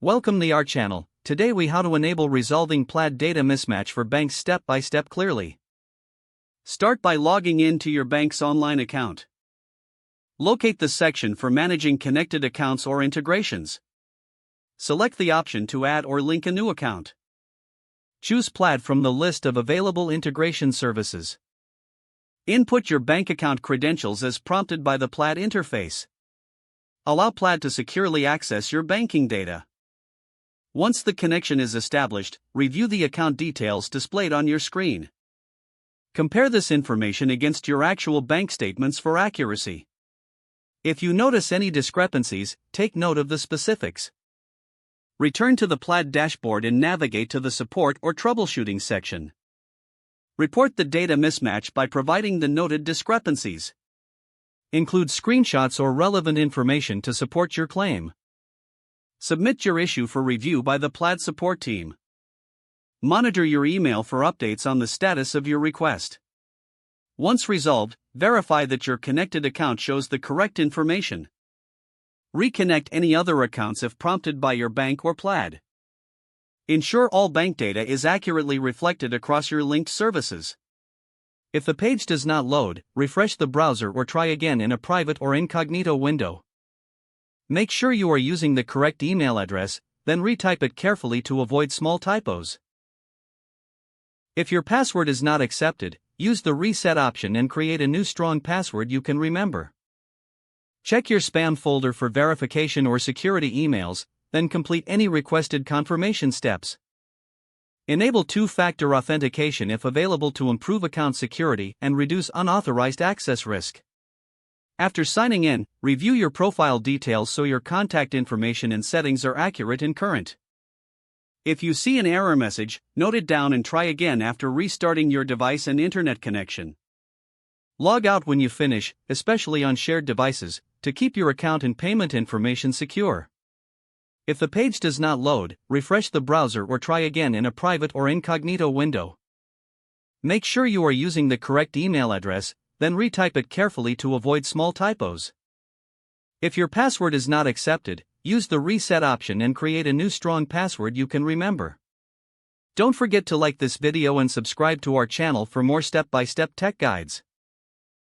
Welcome to our channel. Today we how to enable resolving Plaid data mismatch for banks step by step clearly. Start by logging in to your bank's online account. Locate the section for managing connected accounts or integrations. Select the option to add or link a new account. Choose Plaid from the list of available integration services. Input your bank account credentials as prompted by the Plaid interface. Allow Plaid to securely access your banking data. Once the connection is established, review the account details displayed on your screen. Compare this information against your actual bank statements for accuracy. If you notice any discrepancies, take note of the specifics. Return to the Plaid dashboard and navigate to the Support or Troubleshooting section. Report the data mismatch by providing the noted discrepancies. Include screenshots or relevant information to support your claim. Submit your issue for review by the Plaid support team. Monitor your email for updates on the status of your request. Once resolved, verify that your connected account shows the correct information. Reconnect any other accounts if prompted by your bank or Plaid. Ensure all bank data is accurately reflected across your linked services. If the page does not load, refresh the browser or try again in a private or incognito window. Make sure you are using the correct email address, then retype it carefully to avoid small typos. If your password is not accepted, use the reset option and create a new strong password you can remember. Check your spam folder for verification or security emails, then complete any requested confirmation steps. Enable two-factor authentication if available to improve account security and reduce unauthorized access risk. After signing in, review your profile details so your contact information and settings are accurate and current. If you see an error message, note it down and try again after restarting your device and internet connection. Log out when you finish, especially on shared devices, to keep your account and payment information secure. If the page does not load, refresh the browser or try again in a private or incognito window. Make sure you are using the correct email address, then retype it carefully to avoid small typos. If your password is not accepted, use the reset option and create a new strong password you can remember. Don't forget to like this video and subscribe to our channel for more step-by-step tech guides.